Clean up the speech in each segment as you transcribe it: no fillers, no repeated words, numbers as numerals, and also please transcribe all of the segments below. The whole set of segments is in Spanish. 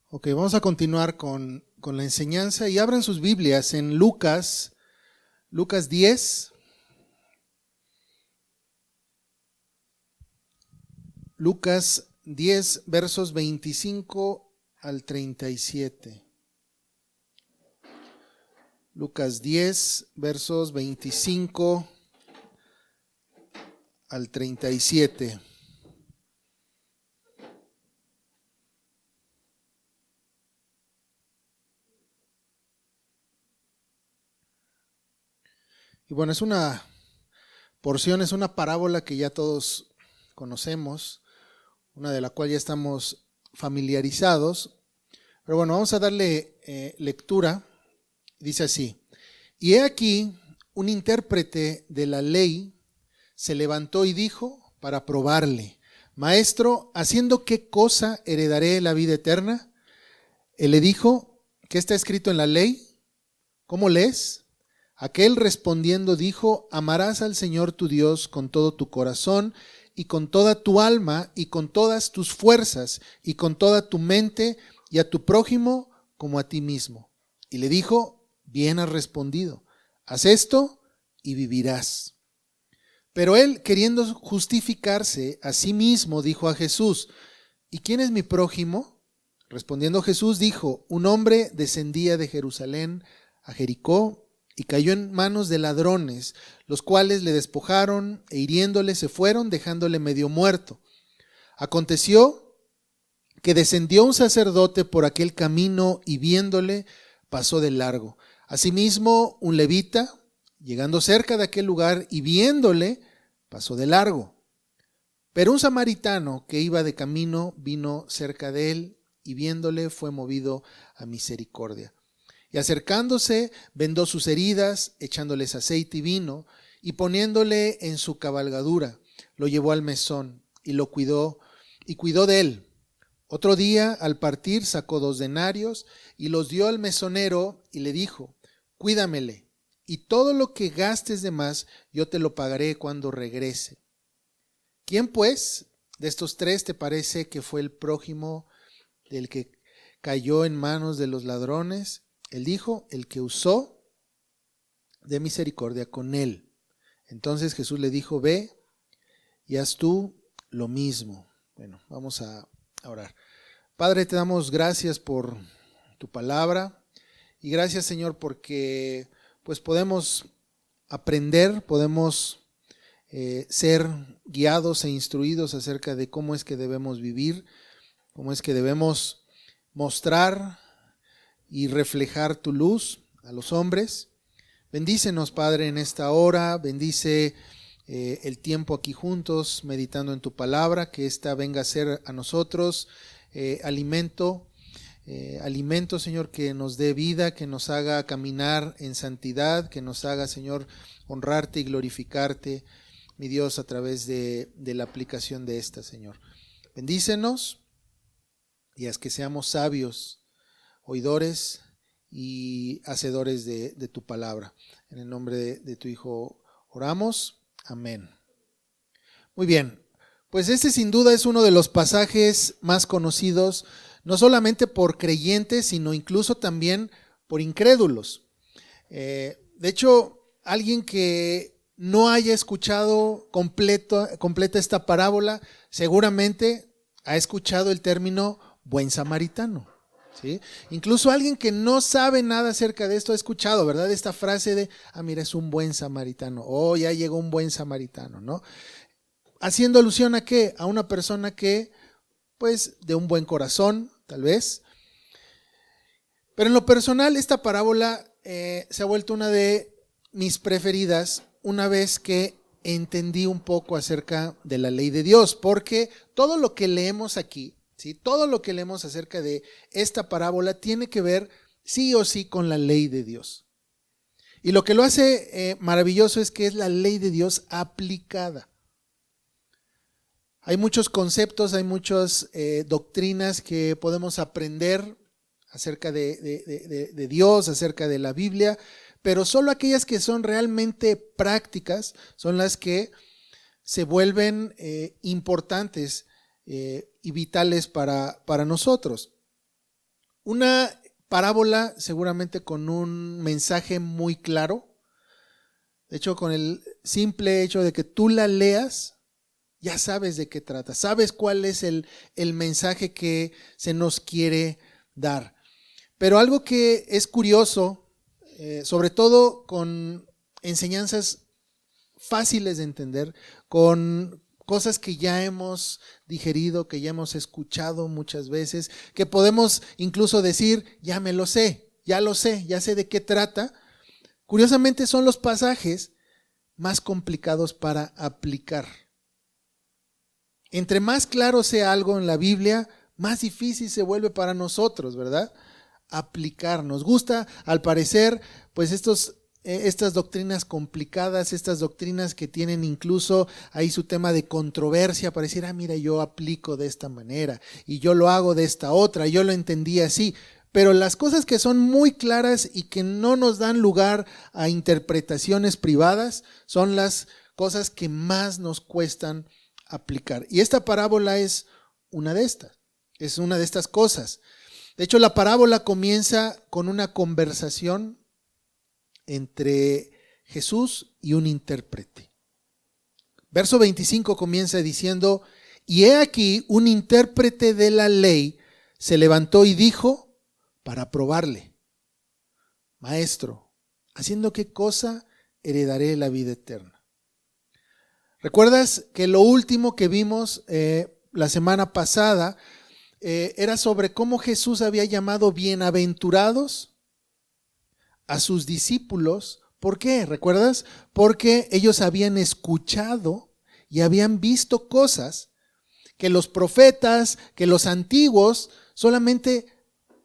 Ok, vamos a continuar con la enseñanza y abran sus Biblias en Lucas 10. Lucas 10, versos 25 al 37. Lucas 10, versos 25 al 37. Y bueno, es una porción, es una parábola que ya todos conocemos, una de la cual ya estamos familiarizados. Pero bueno, vamos a darle lectura. Dice así: y he aquí, un intérprete de la ley se levantó y dijo para probarle: Maestro, ¿haciendo qué cosa heredaré la vida eterna? Él le dijo: ¿qué está escrito en la ley? ¿Cómo lees? Aquel respondiendo dijo: amarás al Señor tu Dios con todo tu corazón y con toda tu alma y con todas tus fuerzas y con toda tu mente, y a tu prójimo como a ti mismo. Y le dijo: bien has respondido, haz esto y vivirás. Pero él, queriendo justificarse a sí mismo, dijo a Jesús: ¿y quién es mi prójimo? Respondiendo Jesús dijo: un hombre descendía de Jerusalén a Jericó y cayó en manos de ladrones, los cuales le despojaron e hiriéndole se fueron, dejándole medio muerto. Aconteció que descendió un sacerdote por aquel camino y viéndole pasó de largo. Asimismo, un levita, llegando cerca de aquel lugar y viéndole, pasó de largo. Pero un samaritano que iba de camino vino cerca de él y viéndole fue movido a misericordia. Y acercándose, vendó sus heridas, echándoles aceite y vino, y poniéndole en su cabalgadura, lo llevó al mesón y lo cuidó de él. Otro día, al partir, sacó 2 denarios y los dio al mesonero y le dijo: cuídamele, y todo lo que gastes de más, yo te lo pagaré cuando regrese. ¿Quién, pues, de estos 3 te parece que fue el prójimo del que cayó en manos de los ladrones? Él dijo: el que usó de misericordia con él. Entonces Jesús le dijo: ve y haz tú lo mismo. Bueno, vamos a orar. Padre, te damos gracias por tu palabra y gracias, Señor, porque pues podemos aprender, podemos ser guiados e instruidos acerca de cómo es que debemos vivir, cómo es que debemos mostrar y reflejar tu luz a los hombres. Bendícenos, Padre, en esta hora, bendice el tiempo aquí juntos, meditando en tu palabra, que esta venga a ser a nosotros alimento, Señor, que nos dé vida, que nos haga caminar en santidad, que nos haga, Señor, honrarte y glorificarte, mi Dios, a través de la aplicación de esta, Señor. Bendícenos y haz que seamos sabios, oidores y hacedores de tu palabra. En el nombre de tu Hijo oramos. Amén. Muy bien, pues este sin duda es uno de los pasajes más conocidos, no solamente por creyentes, sino incluso también por incrédulos. De hecho, alguien que no haya escuchado completa esta parábola, seguramente ha escuchado el término buen samaritano. ¿Sí? Incluso alguien que no sabe nada acerca de esto ha escuchado, ¿verdad? Esta frase de: mira, es un buen samaritano, ya llegó un buen samaritano, ¿no? Haciendo alusión a ¿qué? A una persona que, pues, de un buen corazón, tal vez. Pero en lo personal, esta parábola se ha vuelto una de mis preferidas una vez que entendí un poco acerca de la ley de Dios, porque todo lo que leemos aquí, ¿sí? Todo lo que leemos acerca de esta parábola tiene que ver sí o sí con la ley de Dios. Y lo que lo hace maravilloso es que es la ley de Dios aplicada. Hay muchos conceptos, hay muchas doctrinas que podemos aprender acerca de Dios, acerca de la Biblia, pero solo aquellas que son realmente prácticas son las que se vuelven importantes y vitales para nosotros. Una parábola seguramente con un mensaje muy claro. De hecho, con el simple hecho de que tú la leas, ya sabes de qué trata, sabes cuál es el mensaje que se nos quiere dar. Pero algo que es curioso, sobre todo con enseñanzas fáciles de entender, con cosas que ya hemos digerido, que ya hemos escuchado muchas veces, que podemos incluso decir, ya me lo sé, ya sé de qué trata. Curiosamente son los pasajes más complicados para aplicar. Entre más claro sea algo en la Biblia, más difícil se vuelve para nosotros, ¿verdad? Aplicar. Nos gusta, al parecer, pues estas doctrinas complicadas, estas doctrinas que tienen incluso ahí su tema de controversia, para decir, mira, yo aplico de esta manera y yo lo hago de esta otra, yo lo entendí así. Pero las cosas que son muy claras y que no nos dan lugar a interpretaciones privadas son las cosas que más nos cuestan aplicar. Y esta parábola es una de estas cosas. De hecho, la parábola comienza con una conversación entre Jesús y un intérprete. Verso 25 comienza diciendo, y he aquí un intérprete de la ley se levantó y dijo para probarle, Maestro, ¿haciendo qué cosa heredaré la vida eterna? ¿Recuerdas que lo último que vimos la semana pasada era sobre cómo Jesús había llamado bienaventurados a sus discípulos? ¿Por qué? ¿Recuerdas? Porque ellos habían escuchado y habían visto cosas que los profetas, que los antiguos solamente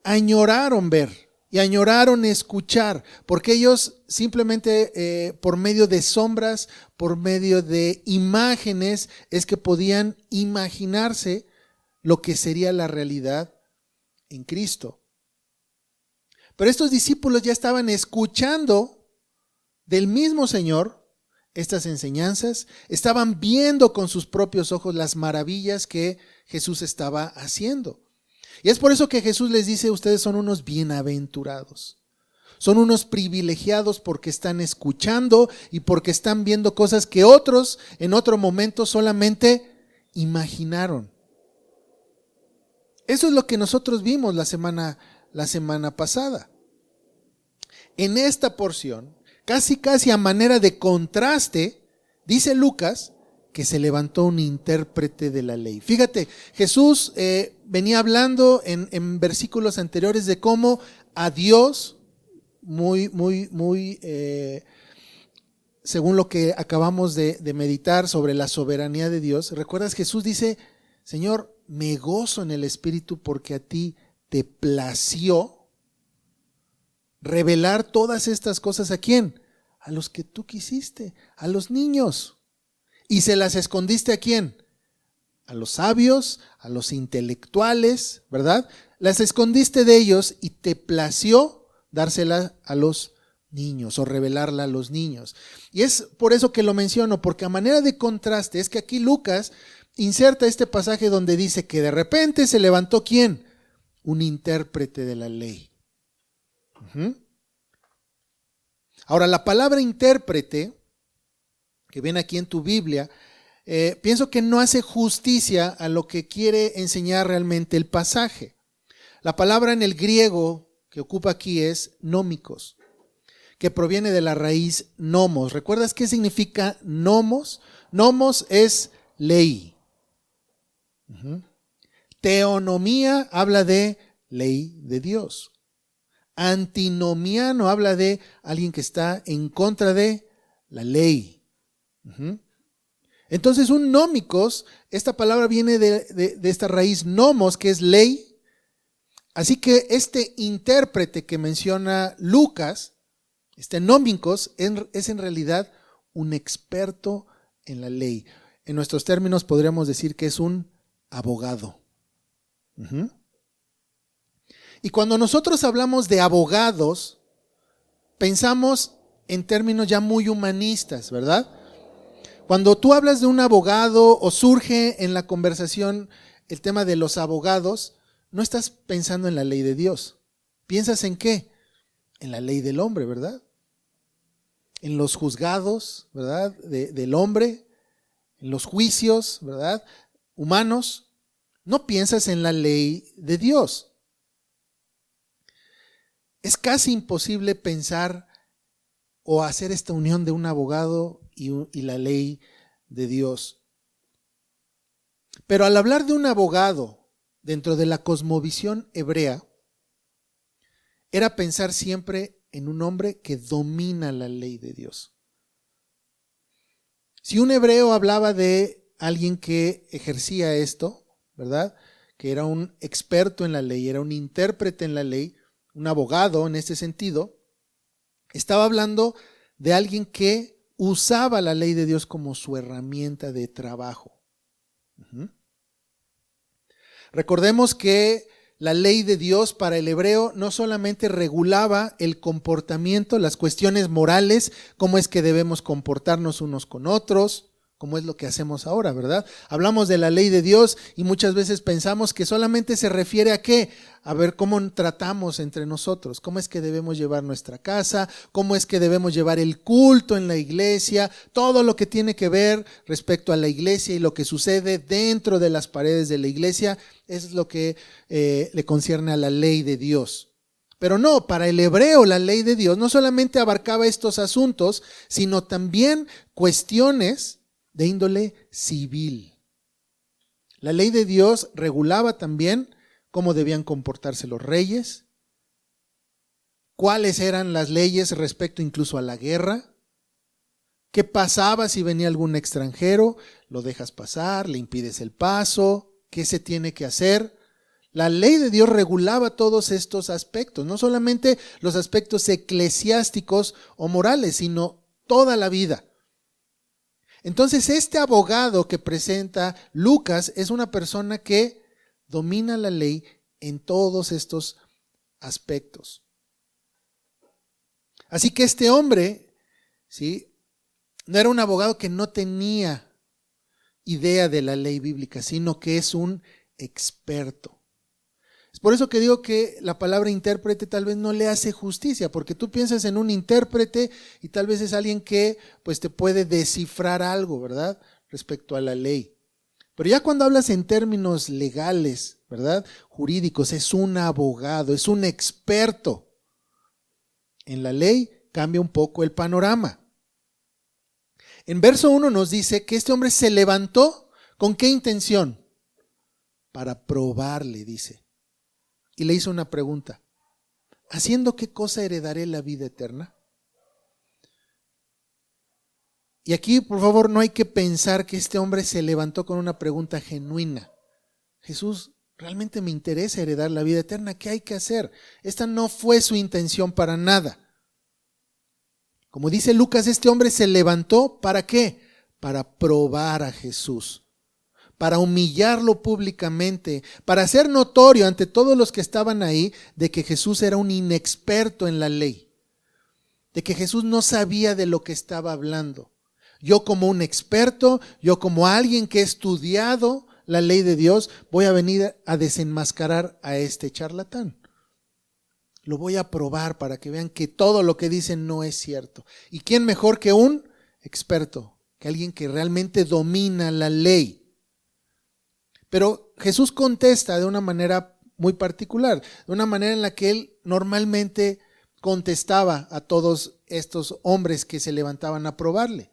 añoraron ver y añoraron escuchar, porque ellos simplemente por medio de sombras, por medio de imágenes, es que podían imaginarse lo que sería la realidad en Cristo. Pero estos discípulos ya estaban escuchando del mismo Señor estas enseñanzas, estaban viendo con sus propios ojos las maravillas que Jesús estaba haciendo. Y es por eso que Jesús les dice, ustedes son unos bienaventurados, son unos privilegiados porque están escuchando y porque están viendo cosas que otros en otro momento solamente imaginaron. Eso es lo que nosotros vimos la semana pasada. En esta porción, casi a manera de contraste, dice Lucas que se levantó un intérprete de la ley. Fíjate, Jesús venía hablando en versículos anteriores de cómo a Dios, según lo que acabamos de meditar sobre la soberanía de Dios, ¿recuerdas? Jesús dice, Señor, me gozo en el Espíritu porque a ti te plació revelar todas estas cosas. ¿A quién? A los que tú quisiste, a los niños. ¿Y se las escondiste a quién? A los sabios, a los intelectuales, ¿verdad? Las escondiste de ellos y te plació dársela a los niños o revelarla a los niños. Y es por eso que lo menciono, porque a manera de contraste es que aquí Lucas inserta este pasaje donde dice que de repente se levantó ¿quién? Un intérprete de la ley. Ahora, la palabra intérprete, que viene aquí en tu Biblia, pienso que no hace justicia a lo que quiere enseñar realmente el pasaje. La palabra en el griego que ocupa aquí es nómicos, que proviene de la raíz nomos. ¿Recuerdas qué significa nomos? Nomos es ley. Teonomía habla de ley de Dios. Antinomiano habla de alguien que está en contra de la ley. Entonces un nómicos, esta palabra viene de esta raíz nomos, que es ley. Así que este intérprete que menciona Lucas, este nómicos, es en realidad un experto en la ley. En nuestros términos podríamos decir que es un abogado. Y cuando nosotros hablamos de abogados, pensamos en términos ya muy humanistas, ¿verdad? Cuando tú hablas de un abogado o surge en la conversación el tema de los abogados, no estás pensando en la ley de Dios. ¿Piensas en qué? En la ley del hombre, ¿verdad? En los juzgados, ¿verdad? Del hombre, en los juicios, ¿verdad? Humanos. No piensas en la ley de Dios. Es casi imposible pensar o hacer esta unión de un abogado y la ley de Dios. Pero al hablar de un abogado dentro de la cosmovisión hebrea, era pensar siempre en un hombre que domina la ley de Dios. Si un hebreo hablaba de alguien que ejercía esto, ¿verdad? Que era un experto en la ley, era un intérprete en la ley, un abogado en este sentido, estaba hablando de alguien que usaba la ley de Dios como su herramienta de trabajo. Recordemos que la ley de Dios para el hebreo no solamente regulaba el comportamiento, las cuestiones morales, cómo es que debemos comportarnos unos con otros, como es lo que hacemos ahora, ¿verdad? Hablamos de la ley de Dios y muchas veces pensamos que solamente se refiere a qué, a ver cómo tratamos entre nosotros, cómo es que debemos llevar nuestra casa, cómo es que debemos llevar el culto en la iglesia, todo lo que tiene que ver respecto a la iglesia y lo que sucede dentro de las paredes de la iglesia es lo que le concierne a la ley de Dios. Pero no, para el hebreo la ley de Dios no solamente abarcaba estos asuntos, sino también cuestiones de índole civil. La ley de Dios regulaba también cómo debían comportarse los reyes, cuáles eran las leyes respecto incluso a la guerra, qué pasaba si venía algún extranjero, lo dejas pasar, le impides el paso, qué se tiene que hacer. La ley de Dios regulaba todos estos aspectos, no solamente los aspectos eclesiásticos o morales, sino toda la vida. Entonces, este abogado que presenta Lucas es una persona que domina la ley en todos estos aspectos. Así que este hombre, ¿sí?, no era un abogado que no tenía idea de la ley bíblica, sino que es un experto. Es por eso que digo que la palabra intérprete tal vez no le hace justicia, porque tú piensas en un intérprete y tal vez es alguien que pues te puede descifrar algo, ¿verdad?, respecto a la ley. Pero ya cuando hablas en términos legales, ¿verdad?, jurídicos, es un abogado, es un experto en la ley, cambia un poco el panorama. En verso 1 nos dice que este hombre se levantó, ¿con qué intención? Para probarle, dice. Y le hizo una pregunta: ¿haciendo qué cosa heredaré la vida eterna? Y aquí, por favor, no hay que pensar que este hombre se levantó con una pregunta genuina. Jesús, ¿realmente me interesa heredar la vida eterna? ¿Qué hay que hacer? Esta no fue su intención para nada. Como dice Lucas, este hombre se levantó, ¿para qué? Para probar a Jesús, para humillarlo públicamente, para hacer notorio ante todos los que estaban ahí de que Jesús era un inexperto en la ley, de que Jesús no sabía de lo que estaba hablando. Yo como un experto, yo como alguien que he estudiado la ley de Dios, voy a venir a desenmascarar a este charlatán. Lo voy a probar para que vean que todo lo que dicen no es cierto. ¿Y quién mejor que un experto? Que alguien que realmente domina la ley. Pero Jesús contesta de una manera muy particular, de una manera en la que él normalmente contestaba a todos estos hombres que se levantaban a probarle.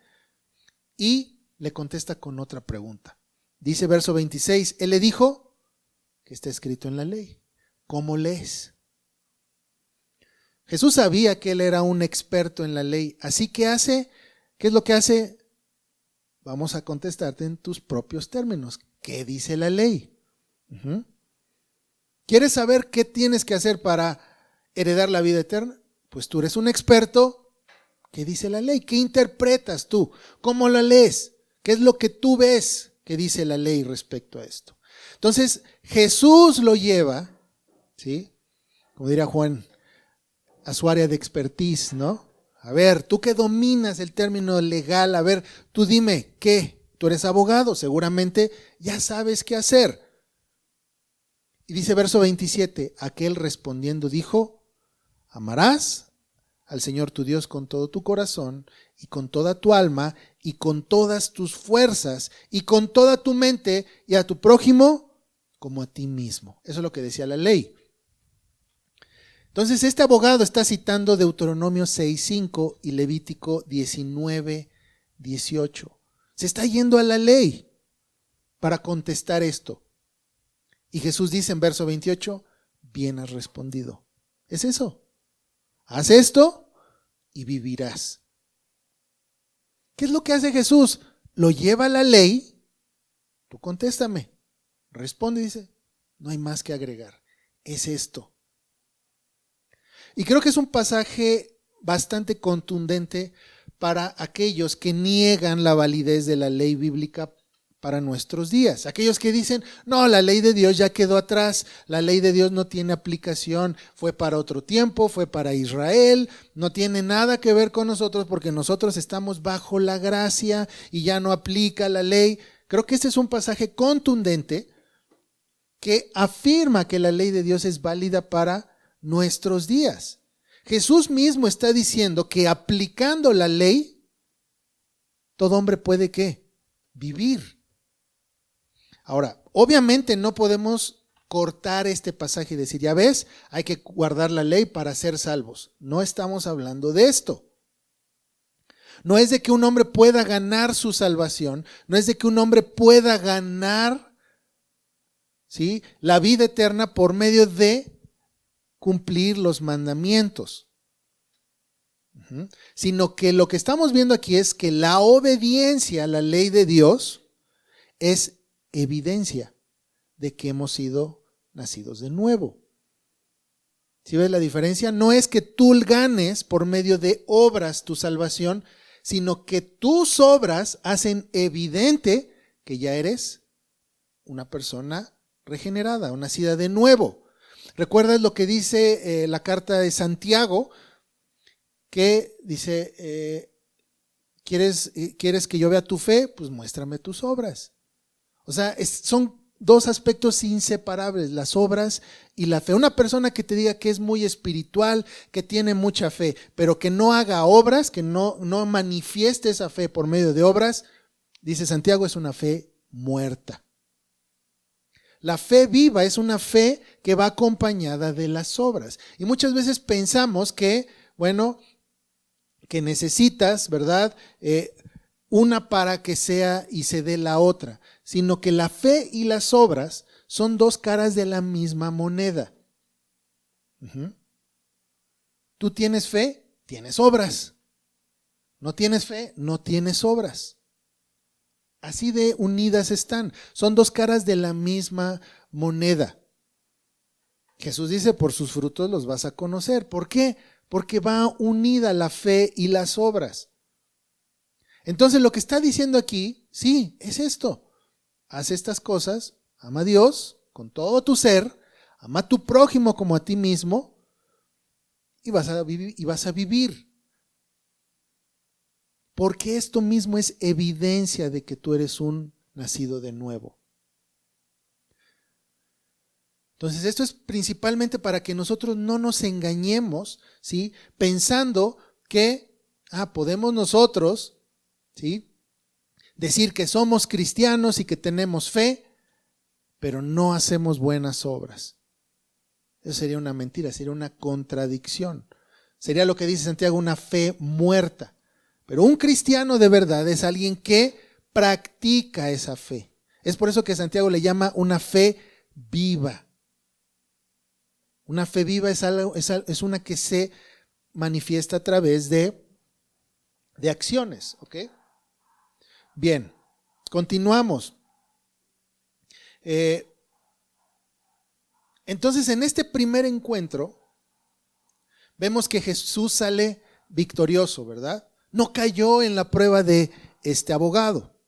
Y le contesta con otra pregunta. Dice verso 26, él le dijo que está escrito en la ley. ¿Cómo lees? Jesús sabía que él era un experto en la ley, así que ¿qué es lo que hace? Vamos a contestarte en tus propios términos. ¿Qué dice la ley? ¿Quieres saber qué tienes que hacer para heredar la vida eterna? Pues tú eres un experto. ¿Qué dice la ley? ¿Qué interpretas tú? ¿Cómo la lees? ¿Qué es lo que tú ves que dice la ley respecto a esto? Entonces, Jesús lo lleva, ¿sí?, como diría Juan, a su área de expertise, ¿no? A ver, tú que dominas el término legal, a ver, tú dime, ¿qué? Tú eres abogado, seguramente ya sabes qué hacer. Y dice verso 27, aquel respondiendo dijo, Amarás al Señor tu Dios con todo tu corazón y con toda tu alma y con todas tus fuerzas y con toda tu mente, y a tu prójimo como a ti mismo. Eso es lo que decía la ley. Entonces este abogado está citando Deuteronomio 6:5 y Levítico 19:18. Se está yendo a la ley para contestar esto. Y Jesús dice en verso 28, bien has respondido. Es eso. Haz esto y vivirás. ¿Qué es lo que hace Jesús? Lo lleva a la ley. Tú contéstame. Responde y dice, no hay más que agregar. Es esto. Y creo que es un pasaje bastante contundente para aquellos que niegan la validez de la ley bíblica para nuestros días. Aquellos que dicen, no, la ley de Dios ya quedó atrás, la ley de Dios no tiene aplicación, fue para otro tiempo, fue para Israel, no tiene nada que ver con nosotros porque nosotros estamos bajo la gracia y ya no aplica la ley. Creo que este es un pasaje contundente que afirma que la ley de Dios es válida para nuestros días. Jesús mismo está diciendo que aplicando la ley, todo hombre puede ¿qué? Vivir. Ahora, obviamente no podemos cortar este pasaje y decir, ya ves, hay que guardar la ley para ser salvos. No estamos hablando de esto. No es de que un hombre pueda ganar su salvación, no es de que un hombre pueda ganar, ¿sí?, la vida eterna por medio de cumplir los mandamientos. Sino que lo que estamos viendo aquí es que la obediencia a la ley de Dios es evidencia de que hemos sido nacidos de nuevo. ¿Sí ves la diferencia? No es que tú ganes por medio de obras tu salvación, sino que tus obras hacen evidente que ya eres una persona regenerada o nacida de nuevo. ¿Recuerdas lo que dice la carta de Santiago? Que dice, ¿quieres que yo vea tu fe? Pues muéstrame tus obras. O sea, son dos aspectos inseparables, las obras y la fe. Una persona que te diga que es muy espiritual, que tiene mucha fe, pero que no haga obras, que no manifieste esa fe por medio de obras, dice Santiago, es una fe muerta. La fe viva es una fe que va acompañada de las obras. Y muchas veces pensamos que, bueno, que necesitas, ¿verdad?, una para que sea y se dé la otra, sino que la fe y las obras son dos caras de la misma moneda. Tú tienes fe, tienes obras. No tienes fe, no tienes obras. Así de unidas están. Son dos caras de la misma moneda. Jesús dice, por sus frutos los vas a conocer. ¿Por qué? Porque va unida la fe y las obras. Entonces lo que está diciendo aquí, sí, es esto. Haz estas cosas, ama a Dios con todo tu ser, ama a tu prójimo como a ti mismo y vas a vivir. Porque esto mismo es evidencia de que tú eres un nacido de nuevo. Entonces esto es principalmente para que nosotros no nos engañemos, ¿sí?, pensando que podemos nosotros, ¿sí?, decir que somos cristianos y que tenemos fe, pero no hacemos buenas obras. Eso sería una mentira, sería una contradicción. Sería lo que dice Santiago, una fe muerta. Pero un cristiano de verdad es alguien que practica esa fe. Es por eso que Santiago le llama una fe viva. Una fe viva es una que se manifiesta a través de acciones, ¿ok? Bien, continuamos. Entonces, en este primer encuentro, vemos que Jesús sale victorioso, ¿verdad? No cayó en la prueba de este abogado.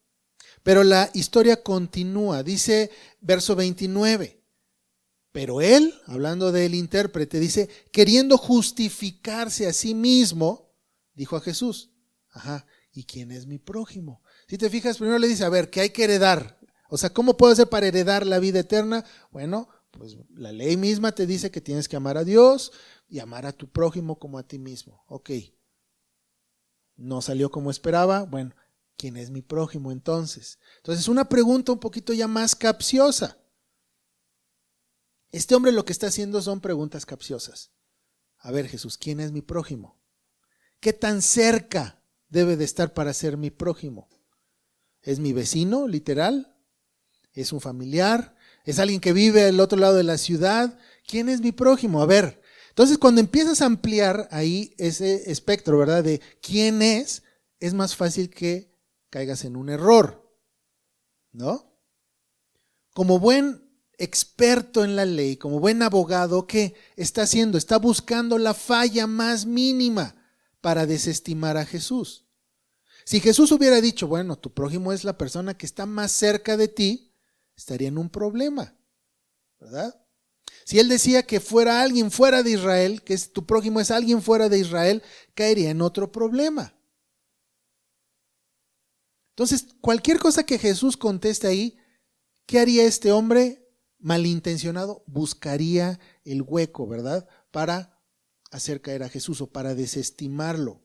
Pero la historia continúa. Dice verso 29. Pero él, hablando del intérprete, dice, queriendo justificarse a sí mismo, dijo a Jesús, ¿y quién es mi prójimo? Si te fijas, primero le dice, a ver, ¿qué hay que heredar? O sea, ¿cómo puedo hacer para heredar la vida eterna? Bueno, pues la ley misma te dice que tienes que amar a Dios y amar a tu prójimo como a ti mismo. Ok, no salió como esperaba. Bueno, ¿quién es mi prójimo entonces? Entonces, una pregunta un poquito ya más capciosa. Este hombre lo que está haciendo son preguntas capciosas. A ver, Jesús, ¿quién es mi prójimo? ¿Qué tan cerca debe de estar para ser mi prójimo? ¿Es mi vecino, literal? ¿Es un familiar? ¿Es alguien que vive al otro lado de la ciudad? ¿Quién es mi prójimo? A ver, entonces cuando empiezas a ampliar ahí ese espectro, ¿verdad? De quién es más fácil que caigas en un error, ¿no? Como buen experto en la ley, como buen abogado, ¿qué está haciendo? Está buscando la falla más mínima para desestimar a Jesús. Si Jesús hubiera dicho, bueno, tu prójimo es la persona que está más cerca de ti, estaría en un problema, ¿verdad? Si él decía que fuera alguien fuera de Israel, que tu prójimo es alguien fuera de Israel, caería en otro problema. Entonces, cualquier cosa que Jesús conteste ahí, ¿qué haría este hombre malintencionado? Buscaría el hueco, ¿verdad? Para hacer caer a Jesús o para desestimarlo.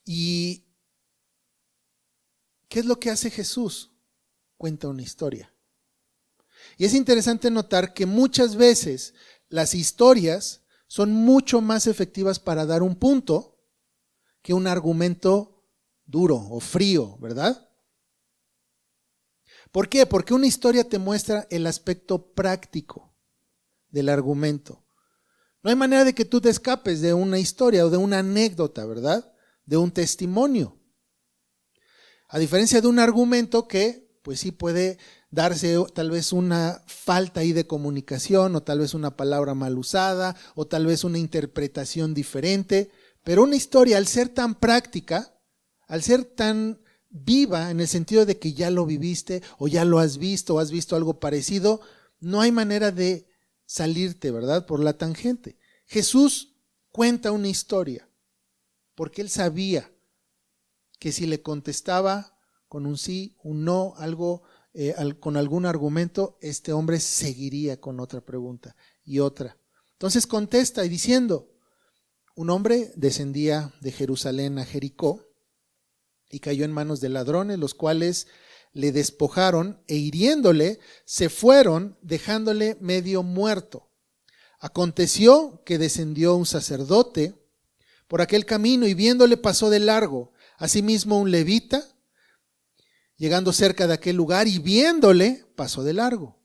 ¿Y qué es lo que hace Jesús? Cuenta una historia. Y es interesante notar que muchas veces las historias son mucho más efectivas para dar un punto que un argumento duro o frío, ¿verdad? ¿Por qué? Porque una historia te muestra el aspecto práctico del argumento. No hay manera de que tú te escapes de una historia o de una anécdota, ¿verdad? De un testimonio. A diferencia de un argumento que, pues sí puede darse tal vez una falta ahí de comunicación, o tal vez una palabra mal usada, o tal vez una interpretación diferente, pero una historia, al ser tan práctica, al ser tan viva en el sentido de que ya lo viviste, o ya lo has visto, o has visto algo parecido, no hay manera de salirte, ¿verdad?, por la tangente. Jesús cuenta una historia, porque él sabía que si le contestaba con un sí, un no, algo, con algún argumento, este hombre seguiría con otra pregunta y otra. Entonces contesta y diciendo, un hombre descendía de Jerusalén a Jericó y cayó en manos de ladrones, los cuales le despojaron e hiriéndole se fueron, dejándole medio muerto. Aconteció que descendió un sacerdote por aquel camino y viéndole pasó de largo. Asimismo un levita, llegando cerca de aquel lugar y viéndole, pasó de largo.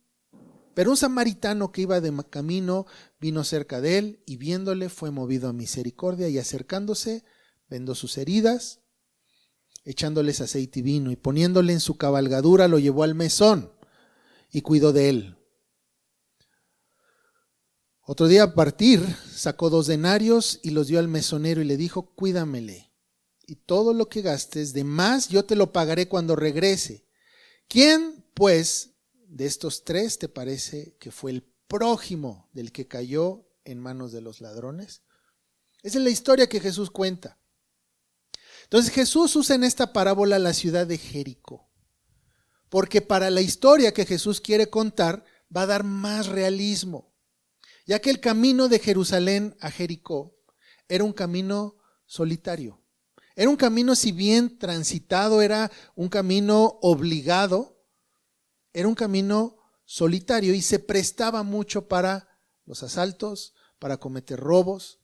Pero un samaritano que iba de camino vino cerca de él y viéndole fue movido a misericordia y acercándose, vendó sus heridas, echándoles aceite y vino y poniéndole en su cabalgadura lo llevó al mesón y cuidó de él. Otro día a partir sacó 2 denarios y los dio al mesonero y le dijo, cuídamele. Y todo lo que gastes de más yo te lo pagaré cuando regrese. ¿Quién, pues, de estos 3 te parece que fue el prójimo del que cayó en manos de los ladrones? Esa es la historia que Jesús cuenta. Entonces Jesús usa en esta parábola la ciudad de Jericó, porque para la historia que Jesús quiere contar va a dar más realismo, ya que el camino de Jerusalén a Jericó era un camino solitario. Era un camino, si bien transitado, era un camino obligado, era un camino solitario y se prestaba mucho para los asaltos, para cometer robos.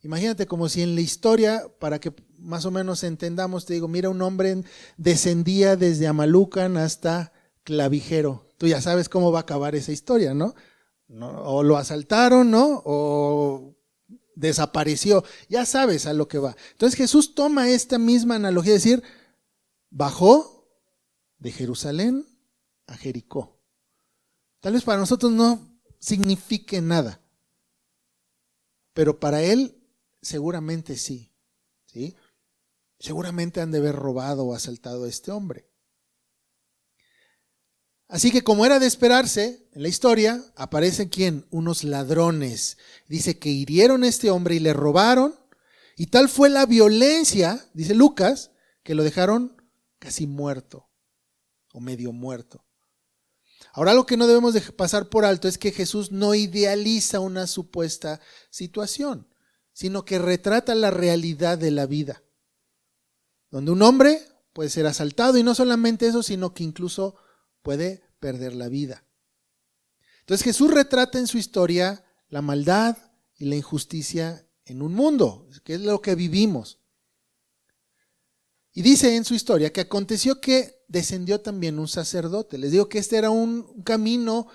Imagínate como si en la historia, para que más o menos entendamos, te digo, mira, un hombre descendía desde Amalucan hasta Clavijero. Tú ya sabes cómo va a acabar esa historia, ¿no? O lo asaltaron, ¿no? O desapareció. Ya sabes a lo que va. Entonces Jesús toma esta misma analogía, es decir, bajó de Jerusalén a Jericó. Tal vez para nosotros no signifique nada, pero para él seguramente sí, ¿sí? Seguramente han de haber robado o asaltado a este hombre. Así que como era de esperarse, en la historia aparecen ¿quién? Unos ladrones. Dice que hirieron a este hombre y le robaron, y tal fue la violencia, dice Lucas, que lo dejaron casi muerto. o medio muerto. Ahora, lo que no debemos de pasar por alto es que Jesús no idealiza una supuesta situación, sino que retrata la realidad de la vida, donde un hombre puede ser asaltado, y no solamente eso, sino que incluso puede perder la vida. Entonces Jesús retrata en su historia la maldad y la injusticia en un mundo, que es lo que vivimos. Y dice en su historia que aconteció que descendió también un sacerdote. Les digo que este era un camino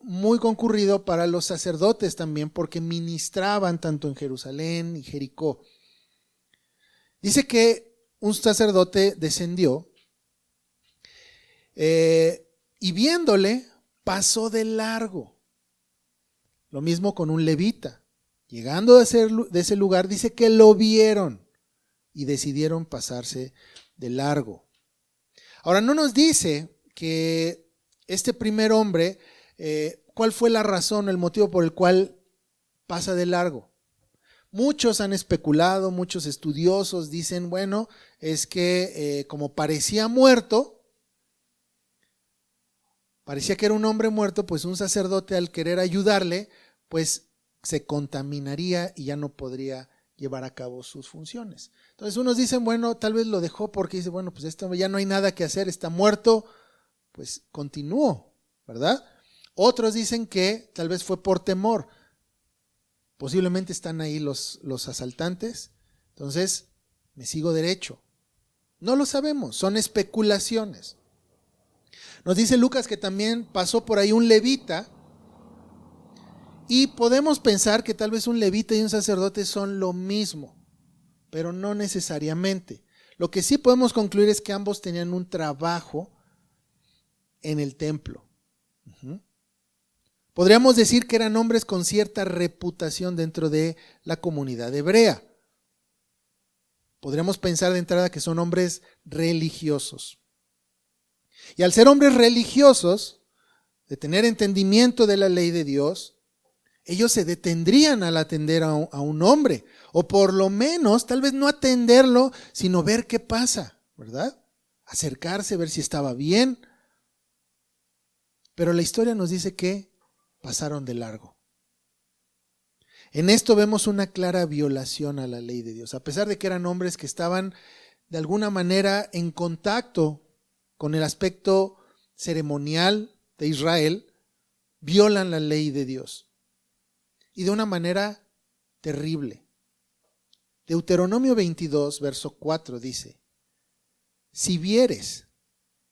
muy concurrido para los sacerdotes también, porque ministraban tanto en Jerusalén y Jericó. Dice que un sacerdote descendió y viéndole pasó de largo. Lo mismo con un levita. Llegando de ese lugar, dice que lo vieron y decidieron pasarse de largo. Ahora, no nos dice que este primer hombre, cuál fue la razón, el motivo por el cual pasa de largo. Muchos han especulado, muchos estudiosos dicen, bueno, es que como parecía muerto, parecía que era un hombre muerto, pues un sacerdote al querer ayudarle, pues se contaminaría y ya no podría llevar a cabo sus funciones. Entonces unos dicen, bueno, tal vez lo dejó porque dice, bueno, pues esto ya no hay nada que hacer, está muerto, pues continuó, ¿verdad? Otros dicen que tal vez fue por temor. Posiblemente están ahí los asaltantes, entonces me sigo derecho. No lo sabemos, son especulaciones. Nos dice Lucas que también pasó por ahí un levita, y podemos pensar que tal vez un levita y un sacerdote son lo mismo, pero no necesariamente. Lo que sí podemos concluir es que ambos tenían un trabajo en el templo. Podríamos decir que eran hombres con cierta reputación dentro de la comunidad hebrea. Podríamos pensar de entrada que son hombres religiosos. Y al ser hombres religiosos, de tener entendimiento de la ley de Dios, ellos se detendrían al atender a un hombre, o por lo menos, tal vez no atenderlo, sino ver qué pasa, ¿verdad? Acercarse, ver si estaba bien. Pero la historia nos dice que pasaron de largo. En esto vemos una clara violación a la ley de Dios. A pesar de que eran hombres que estaban de alguna manera en contacto con el aspecto ceremonial de Israel, violan la ley de Dios. Y de una manera terrible. Deuteronomio 22, verso 4 dice: si vieres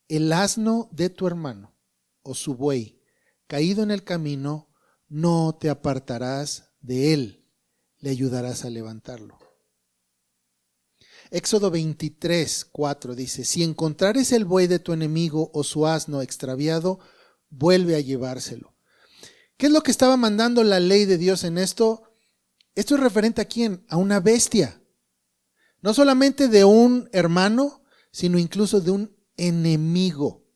el asno de tu hermano o su buey caído en el camino, no te apartarás de él, le ayudarás a levantarlo. Éxodo 23, 4 dice: si encontrares el buey de tu enemigo o su asno extraviado, vuelve a llevárselo. ¿Qué es lo que estaba mandando la ley de Dios en esto? Esto es referente a quién, a una bestia. No solamente de un hermano, sino incluso de un enemigo.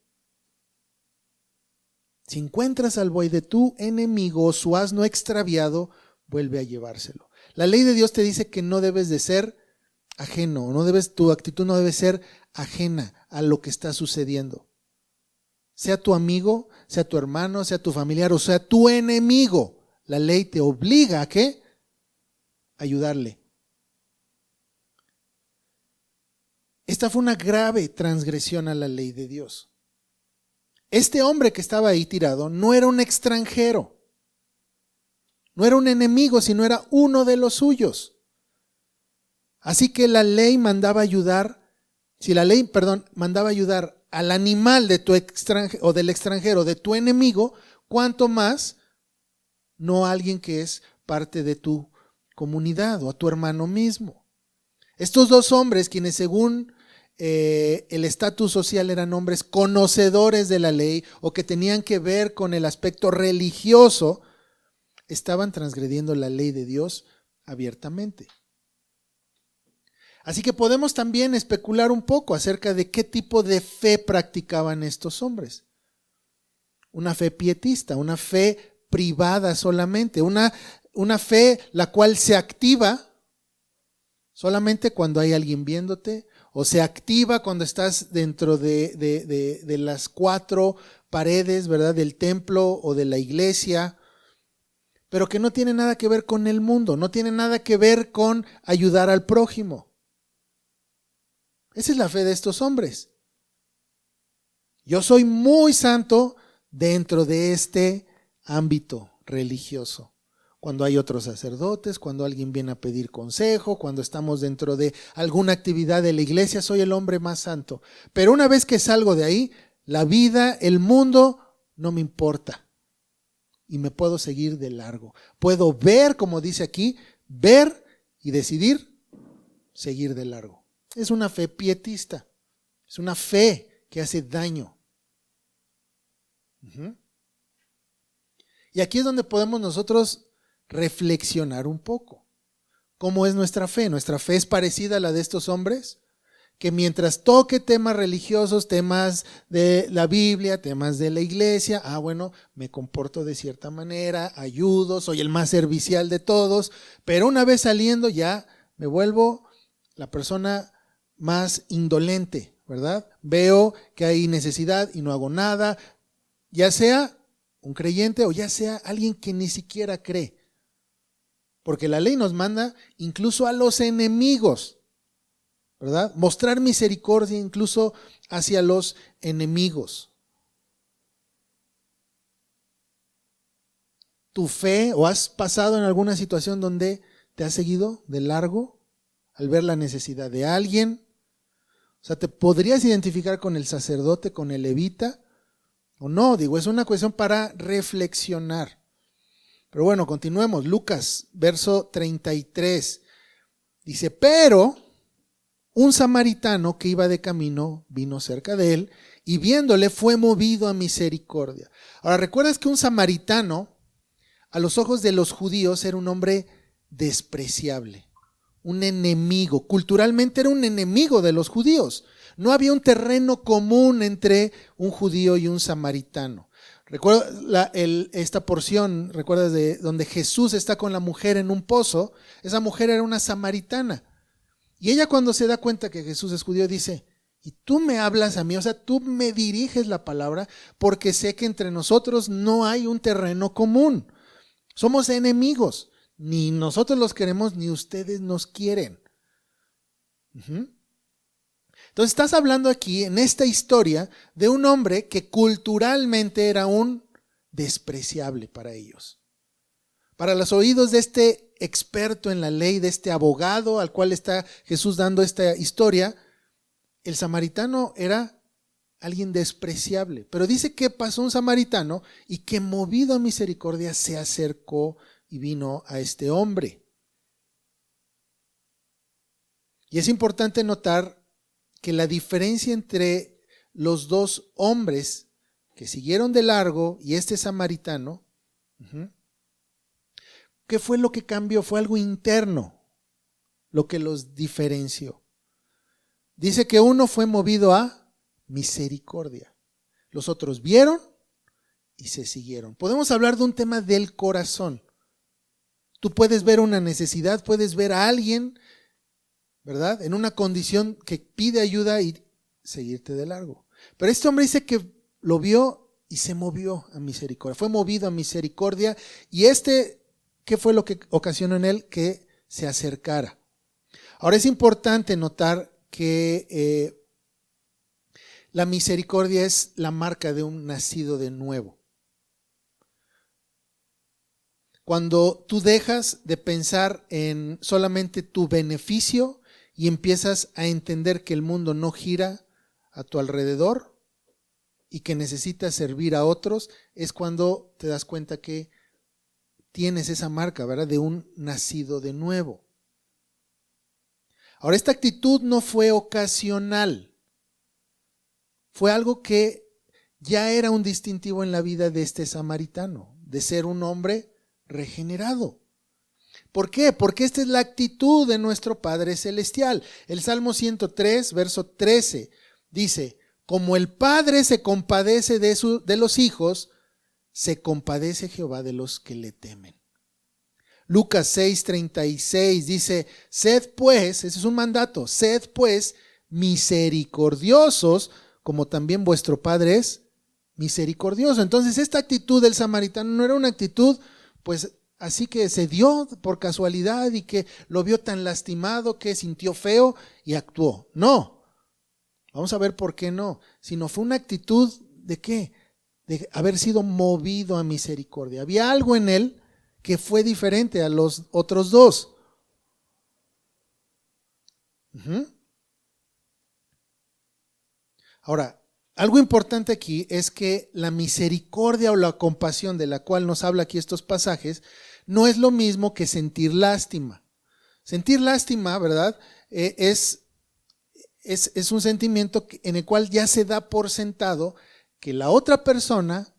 Si encuentras al buey de tu enemigo o su asno extraviado, vuelve a llevárselo. La ley de Dios te dice que no debes de ser ajeno, tu actitud no debe ser ajena a lo que está sucediendo. Sea tu amigo, sea tu hermano, sea tu familiar o sea tu enemigo, la ley te obliga a ¿qué? Ayudarle. Esta fue una grave transgresión a la ley de Dios. Este hombre que estaba ahí tirado no era un extranjero, no era un enemigo, sino era uno de los suyos. Así que la ley mandaba ayudar, mandaba ayudar al animal de tu extranjero o del extranjero, de tu enemigo, cuanto más no a alguien que es parte de tu comunidad o a tu hermano mismo. Estos dos hombres, quienes según el estatus social eran hombres conocedores de la ley o que tenían que ver con el aspecto religioso, estaban transgrediendo la ley de Dios abiertamente. Así que podemos también especular un poco acerca de qué tipo de fe practicaban estos hombres. Una fe pietista, una fe privada solamente, una fe la cual se activa solamente cuando hay alguien viéndote o se activa cuando estás dentro de las cuatro paredes, ¿verdad? Del templo o de la iglesia, pero que no tiene nada que ver con el mundo, no tiene nada que ver con ayudar al prójimo. Esa es la fe de estos hombres. Yo soy muy santo dentro de este ámbito religioso. Cuando hay otros sacerdotes, cuando alguien viene a pedir consejo, cuando estamos dentro de alguna actividad de la iglesia, soy el hombre más santo. Pero una vez que salgo de ahí, la vida, el mundo, no me importa. Y me puedo seguir de largo. Puedo ver, como dice aquí, ver y decidir seguir de largo. Es una fe pietista. Es una fe que hace daño. Y aquí es donde podemos nosotros reflexionar un poco. ¿Cómo es nuestra fe? ¿Nuestra fe es parecida a la de estos hombres? Que mientras toque temas religiosos, temas de la Biblia, temas de la iglesia, bueno, me comporto de cierta manera, ayudo, soy el más servicial de todos, pero una vez saliendo ya me vuelvo la persona más indolente, ¿verdad? Veo que hay necesidad y no hago nada, ya sea un creyente o ya sea alguien que ni siquiera cree. Porque la ley nos manda incluso a los enemigos, ¿verdad? Mostrar misericordia incluso hacia los enemigos. ¿Tu fe o has pasado en alguna situación donde te has seguido de largo al ver la necesidad de alguien? O sea, ¿te podrías identificar con el sacerdote, con el levita? ¿O no? Digo, es una cuestión para reflexionar. Pero bueno, continuemos. Lucas, verso 33. Dice, pero un samaritano que iba de camino vino cerca de él y viéndole fue movido a misericordia. Ahora, ¿recuerdas que un samaritano a los ojos de los judíos era un hombre despreciable? Un enemigo. Culturalmente era un enemigo de los judíos. No había un terreno común entre un judío y un samaritano. Recuerda esta porción, ¿recuerdas de donde Jesús está con la mujer en un pozo? Esa mujer era una samaritana. Y ella cuando se da cuenta que Jesús es judío dice, y tú me hablas a mí, o sea, tú me diriges la palabra porque sé que entre nosotros no hay un terreno común. Somos enemigos. Ni nosotros los queremos, ni ustedes nos quieren. Entonces estás hablando aquí en esta historia de un hombre que culturalmente era un despreciable para ellos. Para los oídos de este experto en la ley, de este abogado al cual está Jesús dando esta historia, el samaritano era alguien despreciable. Pero dice que pasó un samaritano y que movido a misericordia se acercó y vino a este hombre. Y es importante notar que la diferencia entre los dos hombres que siguieron de largo y este samaritano, ¿qué fue lo que cambió? Fue algo interno lo que los diferenció. Dice que uno fue movido a misericordia. Los otros vieron y se siguieron. Podemos hablar de un tema del corazón. Tú puedes ver una necesidad, puedes ver a alguien, ¿verdad? En una condición que pide ayuda y seguirte de largo. Pero este hombre dice que lo vio y se movió a misericordia. Fue movido a misericordia y ¿qué fue lo que ocasionó en él? Que se acercara. Ahora es importante notar que la misericordia es la marca de un nacido de nuevo. Cuando tú dejas de pensar en solamente tu beneficio y empiezas a entender que el mundo no gira a tu alrededor y que necesitas servir a otros, es cuando te das cuenta que tienes esa marca, ¿verdad? De un nacido de nuevo. Ahora, esta actitud no fue ocasional. Fue algo que ya era un distintivo en la vida de este samaritano, de ser un hombre regenerado. ¿Por qué? Porque esta es la actitud de nuestro Padre Celestial. El Salmo 103, verso 13, dice, como el Padre se compadece de los hijos, se compadece Jehová de los que le temen. Lucas 6:36 dice, sed pues, ese es un mandato, sed pues misericordiosos, como también vuestro Padre es misericordioso. Entonces esta actitud del samaritano no era una actitud pues así que se dio por casualidad y que lo vio tan lastimado que sintió feo y actuó. No, vamos a ver por qué no, sino fue una actitud de ¿qué? De haber sido movido a misericordia. Había algo en él que fue diferente a los otros dos. Ahora, algo importante aquí es que la misericordia o la compasión de la cual nos habla aquí estos pasajes no es lo mismo que sentir lástima. Sentir lástima, ¿verdad? Es un sentimiento en el cual ya se da por sentado que la otra persona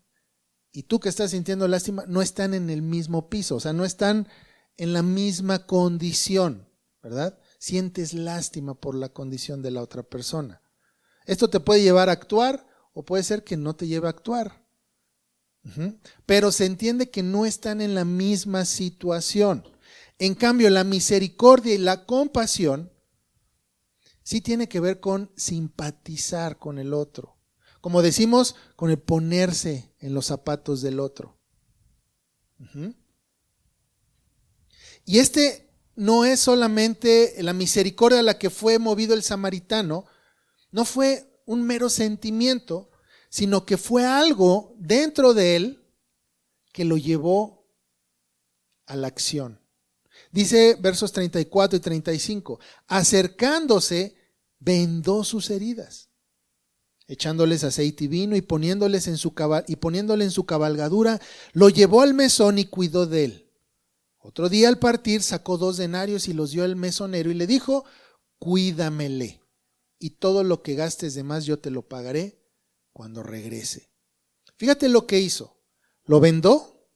y tú que estás sintiendo lástima no están en el mismo piso, o sea, no están en la misma condición, ¿verdad? Sientes lástima por la condición de la otra persona. Esto te puede llevar a actuar o puede ser que no te lleve a actuar. Pero se entiende que no están en la misma situación. En cambio, la misericordia y la compasión sí tiene que ver con simpatizar con el otro. Como decimos, con el ponerse en los zapatos del otro. Y no es solamente la misericordia a la que fue movido el samaritano, no fue un mero sentimiento, sino que fue algo dentro de él que lo llevó a la acción. Dice versos 34 y 35, acercándose, vendó sus heridas, echándoles aceite y vino y poniéndole en su cabalgadura, lo llevó al mesón y cuidó de él. Otro día al partir sacó 2 denarios y los dio al mesonero y le dijo, cuídamele, y todo lo que gastes de más yo te lo pagaré cuando regrese. Fíjate lo que hizo. Lo vendó,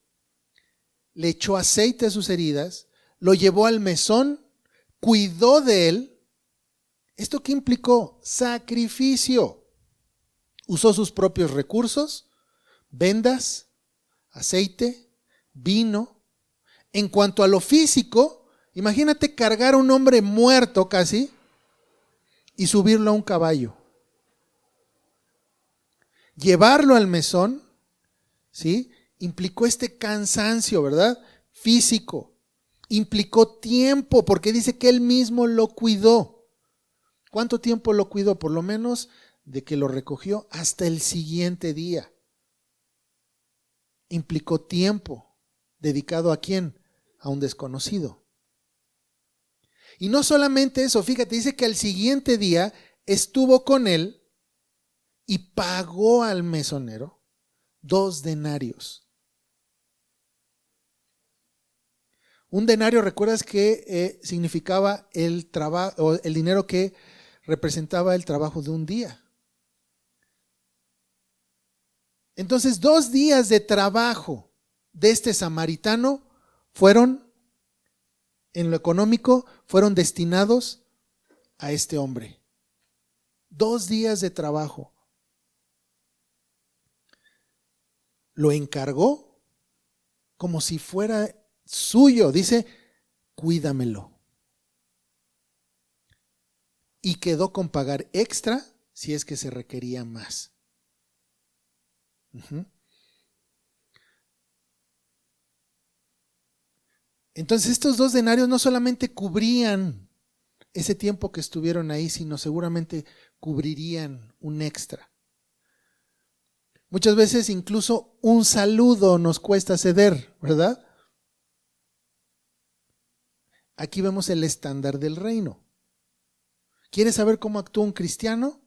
le echó aceite a sus heridas, lo llevó al mesón, cuidó de él. ¿Esto qué implicó? Sacrificio. Usó sus propios recursos, vendas, aceite, vino. En cuanto a lo físico, imagínate cargar a un hombre muerto casi y subirlo a un caballo. Llevarlo al mesón, ¿sí? Implicó este cansancio, ¿verdad? Físico. Implicó tiempo, porque dice que él mismo lo cuidó. ¿Cuánto tiempo lo cuidó? Por lo menos de que lo recogió hasta el siguiente día. Implicó tiempo. ¿Dedicado a quién? A un desconocido. Y no solamente eso, fíjate, dice que al siguiente día estuvo con él y pagó al mesonero 2 denarios. Un denario, ¿recuerdas que significaba el trabajo, el dinero que representaba el trabajo de un día? Entonces, 2 días de trabajo de este samaritano fueron, en lo económico, fueron destinados a este hombre. 2 días de trabajo. Lo encargó como si fuera suyo. Dice, cuídamelo. Y quedó con pagar extra si es que se requería más. Entonces estos 2 denarios no solamente cubrían ese tiempo que estuvieron ahí, sino seguramente cubrirían un extra. Muchas veces incluso un saludo nos cuesta ceder, ¿verdad? Aquí vemos el estándar del reino. ¿Quieres saber cómo actúa un cristiano?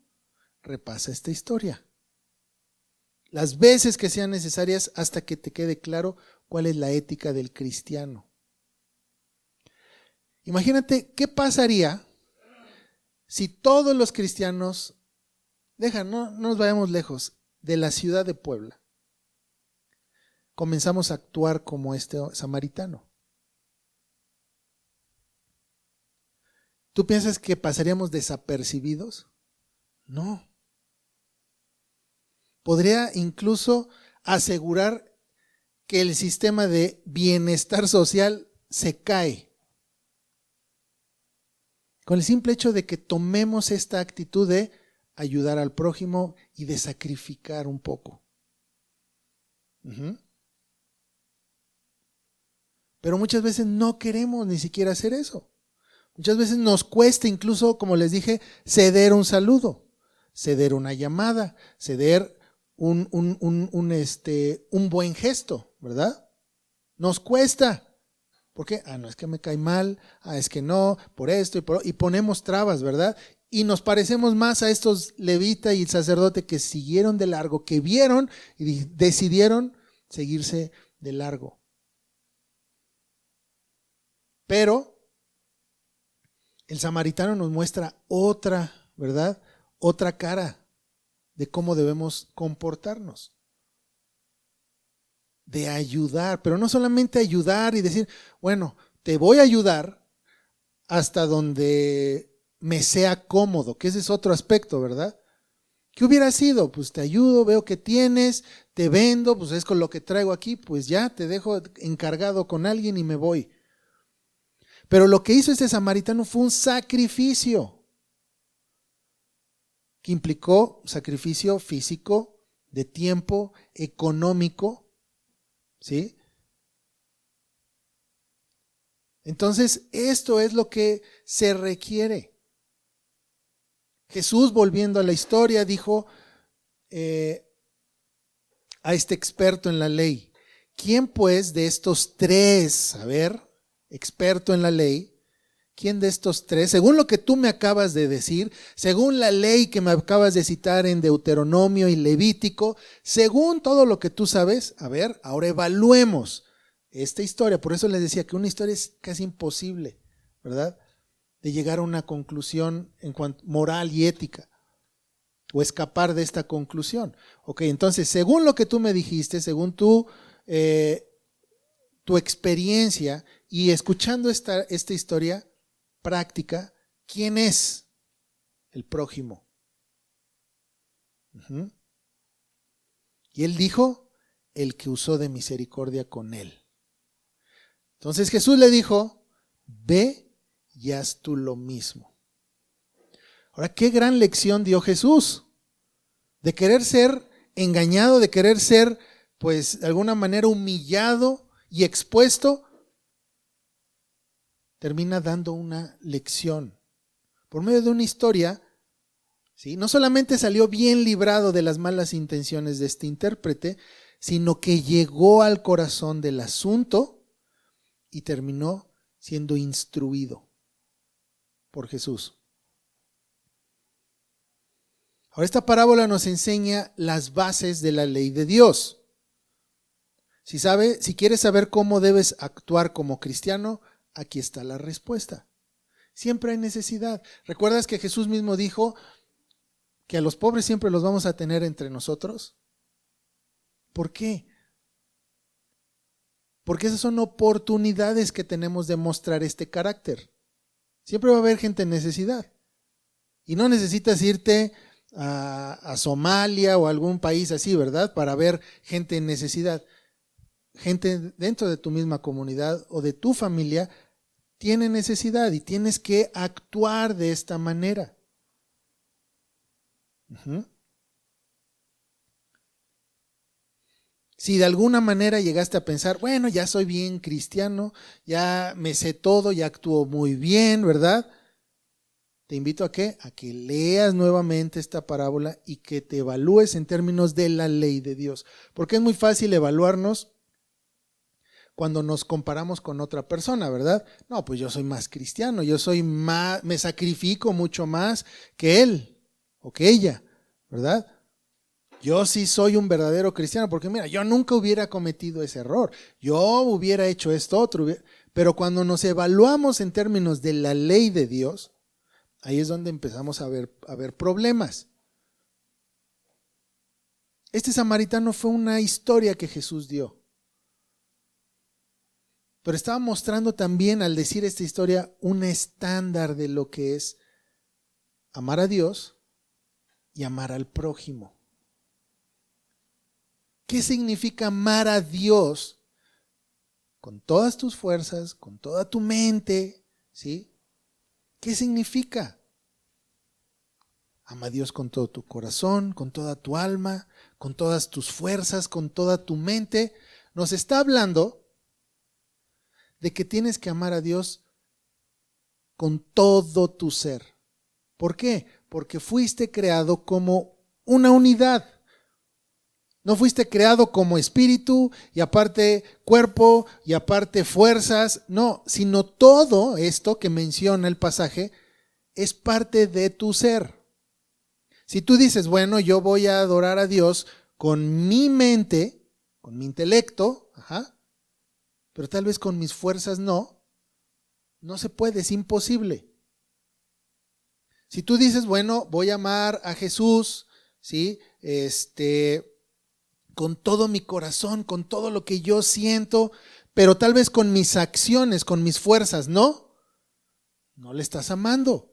Repasa esta historia. Las veces que sean necesarias hasta que te quede claro cuál es la ética del cristiano. Imagínate qué pasaría si todos los cristianos, no nos vayamos lejos, de la ciudad de Puebla, comenzamos a actuar como este samaritano. ¿Tú piensas que pasaríamos desapercibidos? No. Podría incluso asegurar que el sistema de bienestar social se cae. Con el simple hecho de que tomemos esta actitud de ayudar al prójimo y de sacrificar un poco. Pero muchas veces no queremos ni siquiera hacer eso. Muchas veces nos cuesta incluso, como les dije, ceder un saludo, ceder una llamada, ceder un buen gesto, ¿verdad? Nos cuesta. ¿Por qué? No, es que me cae mal, es que no, por esto y ponemos trabas, ¿verdad? Y nos parecemos más a estos levita y el sacerdote que siguieron de largo, que vieron y decidieron seguirse de largo. Pero el samaritano nos muestra otra, ¿verdad? Otra cara de cómo debemos comportarnos. De ayudar, pero no solamente ayudar y decir, bueno, te voy a ayudar hasta donde me sea cómodo, que ese es otro aspecto, ¿verdad? ¿Qué hubiera sido? Pues te ayudo, veo que tienes, te vendo, pues es con lo que traigo aquí, pues ya te dejo encargado con alguien y me voy. Pero lo que hizo este samaritano fue un sacrificio que implicó sacrificio físico, de tiempo, económico, ¿sí? Entonces, esto es lo que se requiere. Jesús, volviendo a la historia, dijo a este experto en la ley, ¿quién pues de estos tres, experto en la ley, quién de estos tres, según lo que tú me acabas de decir, según la ley que me acabas de citar en Deuteronomio y Levítico, según todo lo que tú sabes, ahora evaluemos esta historia? Por eso les decía que una historia es casi imposible, ¿verdad? De llegar a una conclusión en cuanto moral y ética o escapar de esta conclusión. Ok, entonces, según lo que tú me dijiste, según tu experiencia y escuchando esta historia práctica, ¿quién es el prójimo? Y él dijo, el que usó de misericordia con él. Entonces Jesús le dijo, ve y haz tú lo mismo. Ahora, qué gran lección dio Jesús de querer ser engañado, de querer ser, pues, de alguna manera humillado y expuesto. Termina dando una lección por medio de una historia, ¿sí? No solamente salió bien librado de las malas intenciones de este intérprete, sino que llegó al corazón del asunto y terminó siendo instruido por Jesús. Ahora, esta parábola nos enseña las bases de la ley de Dios. Si quieres saber cómo debes actuar como cristiano, aquí está la respuesta. Siempre hay necesidad. ¿Recuerdas que Jesús mismo dijo que a los pobres siempre los vamos a tener entre nosotros? ¿Por qué? Porque esas son oportunidades que tenemos de mostrar este carácter. Siempre va a haber gente en necesidad. Y no necesitas irte a Somalia o a algún país así, ¿verdad? Para ver gente en necesidad. Gente dentro de tu misma comunidad o de tu familia tiene necesidad y tienes que actuar de esta manera. Si de alguna manera llegaste a pensar, bueno, ya soy bien cristiano, ya me sé todo, ya actúo muy bien, ¿verdad? Te invito a que leas nuevamente esta parábola y que te evalúes en términos de la ley de Dios. Porque es muy fácil evaluarnos cuando nos comparamos con otra persona, ¿verdad? No, pues yo soy más cristiano, me sacrifico mucho más que él o que ella, ¿verdad? Yo sí soy un verdadero cristiano, porque mira, yo nunca hubiera cometido ese error, yo hubiera hecho esto otro, pero cuando nos evaluamos en términos de la ley de Dios, ahí es donde empezamos a ver problemas. Este samaritano fue una historia que Jesús dio. Pero estaba mostrando también, al decir esta historia, un estándar de lo que es amar a Dios y amar al prójimo. ¿Qué significa amar a Dios con todas tus fuerzas, con toda tu mente, ¿sí? ¿Qué significa? Ama a Dios con todo tu corazón, con toda tu alma, con todas tus fuerzas, con toda tu mente. Nos está hablando de que tienes que amar a Dios con todo tu ser. ¿Por qué? Porque fuiste creado como una unidad. No fuiste creado como espíritu y aparte cuerpo y aparte fuerzas. No, sino todo esto que menciona el pasaje es parte de tu ser. Si tú dices, bueno, yo voy a adorar a Dios con mi mente, con mi intelecto, pero tal vez con mis fuerzas no se puede, es imposible. Si tú dices, bueno, voy a amar a Jesús, ¿sí? Con todo mi corazón, con todo lo que yo siento, pero tal vez con mis acciones, con mis fuerzas, no le estás amando.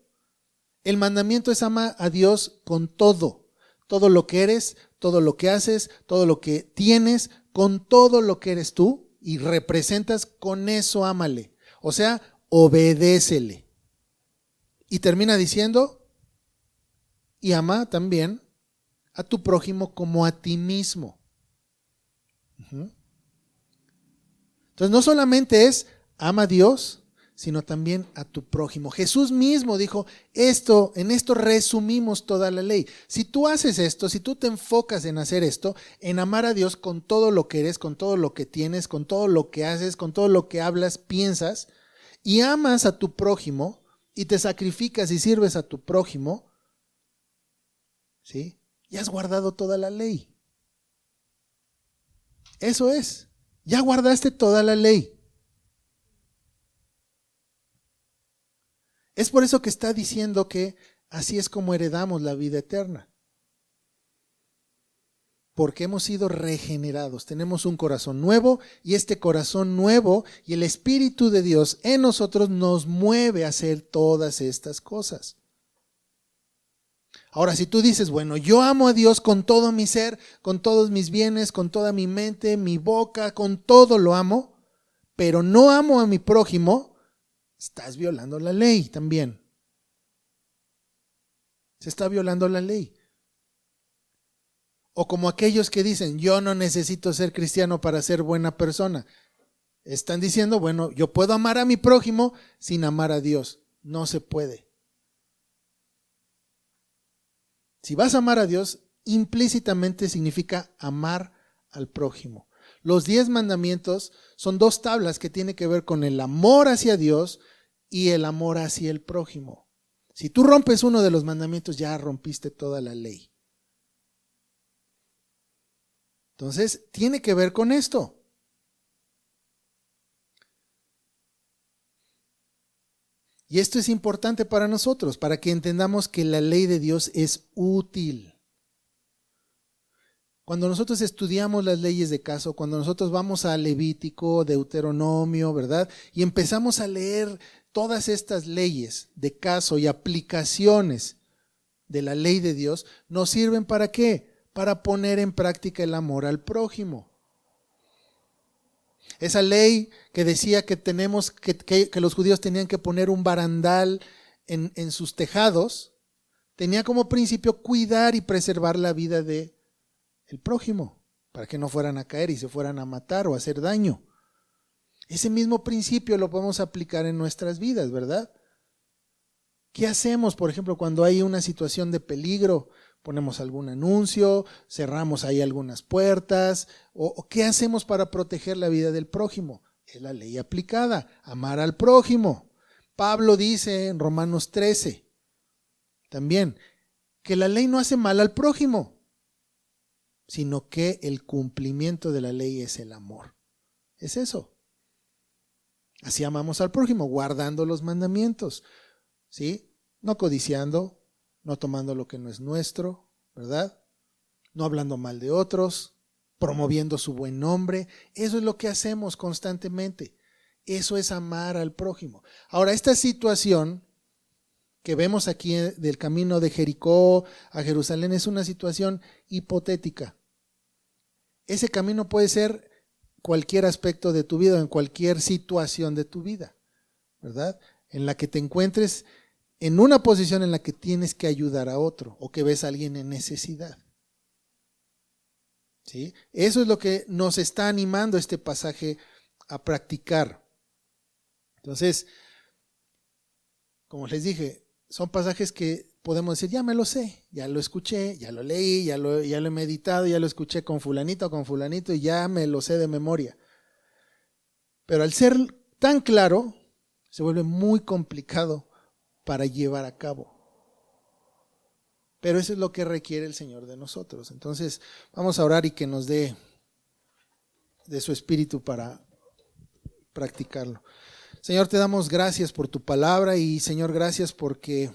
El mandamiento es ama a Dios con todo lo que eres, todo lo que haces, todo lo que tienes, con todo lo que eres tú y representas, con eso ámale. O sea, obedécele. Y termina diciendo, y ama también a tu prójimo como a ti mismo. Entonces no solamente es ama a Dios, sino también a tu prójimo. Jesús mismo dijo, en esto resumimos toda la ley. Si tú haces esto, si tú te enfocas en hacer esto, en amar a Dios con todo lo que eres, con todo lo que tienes, con todo lo que haces, con todo lo que hablas, piensas, y amas a tu prójimo, y te sacrificas y sirves a tu prójimo, ¿sí? Ya has guardado toda la ley. Eso es, ya guardaste toda la ley. Es por eso que está diciendo que así es como heredamos la vida eterna. Porque hemos sido regenerados, tenemos un corazón nuevo y este corazón nuevo y el Espíritu de Dios en nosotros nos mueve a hacer todas estas cosas. Ahora, si tú dices, bueno, yo amo a Dios con todo mi ser, con todos mis bienes, con toda mi mente, mi boca, con todo lo amo, pero no amo a mi prójimo, estás violando la ley también. Se está violando la ley. O como aquellos que dicen, yo no necesito ser cristiano para ser buena persona. Están diciendo, bueno, yo puedo amar a mi prójimo sin amar a Dios. No se puede. Si vas a amar a Dios, implícitamente significa amar al prójimo. Los 10 mandamientos son 2 tablas que tienen que ver con el amor hacia Dios y el amor hacia el prójimo. Si tú rompes uno de los mandamientos, ya rompiste toda la ley. Entonces, tiene que ver con esto. Y esto es importante para nosotros, para que entendamos que la ley de Dios es útil. Cuando nosotros estudiamos las leyes de caso, cuando nosotros vamos a Levítico, Deuteronomio, ¿verdad? Y empezamos a leer todas estas leyes de caso y aplicaciones de la ley de Dios, ¿nos sirven para qué? Para poner en práctica el amor al prójimo. Esa ley que decía que tenemos que los judíos tenían que poner un barandal en sus tejados, tenía como principio cuidar y preservar la vida del prójimo, para que no fueran a caer y se fueran a matar o a hacer daño. Ese mismo principio lo podemos aplicar en nuestras vidas, ¿verdad? ¿Qué hacemos, por ejemplo, cuando hay una situación de peligro? Ponemos algún anuncio, cerramos ahí algunas puertas, o ¿qué hacemos para proteger la vida del prójimo? Es la ley aplicada, amar al prójimo. Pablo dice en Romanos 13, también, que la ley no hace mal al prójimo, sino que el cumplimiento de la ley es el amor. Es eso. Así amamos al prójimo, guardando los mandamientos, ¿sí? No codiciando, no tomando lo que no es nuestro, ¿verdad? No hablando mal de otros, promoviendo su buen nombre. Eso es lo que hacemos constantemente. Eso es amar al prójimo. Ahora, esta situación que vemos aquí del camino de Jericó a Jerusalén es una situación hipotética. Ese camino puede ser cualquier aspecto de tu vida o en cualquier situación de tu vida, ¿verdad? En la que te encuentres en una posición en la que tienes que ayudar a otro o que ves a alguien en necesidad. ¿Sí? Eso es lo que nos está animando este pasaje a practicar. Entonces, como les dije, son pasajes que podemos decir, ya me lo sé, ya lo escuché, ya lo leí, ya lo he meditado, ya lo escuché con fulanito o con fulanito y ya me lo sé de memoria. Pero al ser tan claro, se vuelve muy complicado para llevar a cabo. Pero eso es lo que requiere el Señor de nosotros. Entonces, vamos a orar y que nos dé de su espíritu para practicarlo. Señor, te damos gracias por tu palabra y Señor, gracias porque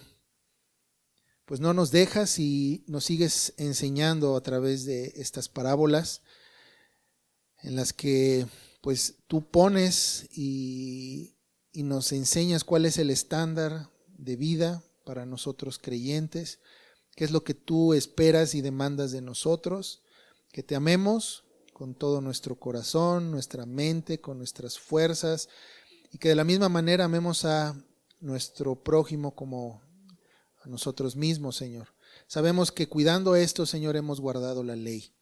pues no nos dejas y nos sigues enseñando a través de estas parábolas en las que pues tú pones y nos enseñas cuál es el estándar de vida para nosotros creyentes, qué es lo que tú esperas y demandas de nosotros, que te amemos con todo nuestro corazón, nuestra mente, con nuestras fuerzas, y que de la misma manera amemos a nuestro prójimo como a nosotros mismos, Señor. Sabemos que cuidando esto, Señor, hemos guardado la ley.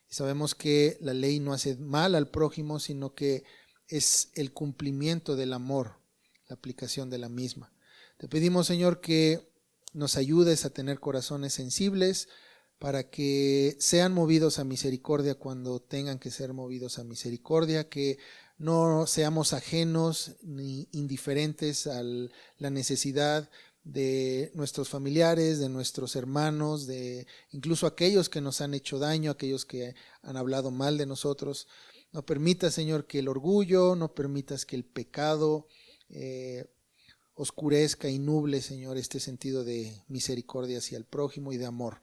Y sabemos que la ley no hace mal al prójimo, sino que es el cumplimiento del amor, la aplicación de la misma. Te pedimos, Señor, que nos ayudes a tener corazones sensibles para que sean movidos a misericordia cuando tengan que ser movidos a misericordia, que no seamos ajenos ni indiferentes a la necesidad de nuestros familiares, de nuestros hermanos, de incluso aquellos que nos han hecho daño, aquellos que han hablado mal de nosotros. No permitas, Señor, que el orgullo, no permitas que el pecado oscurezca y nuble, Señor, este sentido de misericordia hacia el prójimo y de amor.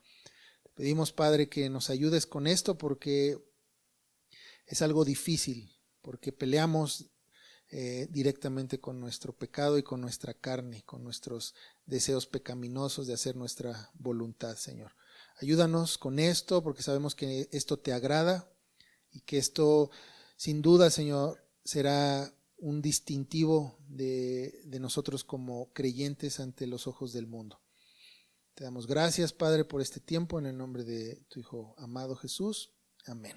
Te pedimos, Padre, que nos ayudes con esto porque es algo difícil, porque peleamos directamente con nuestro pecado y con nuestra carne, con nuestros deseos pecaminosos de hacer nuestra voluntad, Señor. Ayúdanos con esto porque sabemos que esto te agrada y que esto sin duda, Señor, será un distintivo de nosotros como creyentes ante los ojos del mundo. Te damos gracias, Padre, por este tiempo en el nombre de tu Hijo amado Jesús. Amén.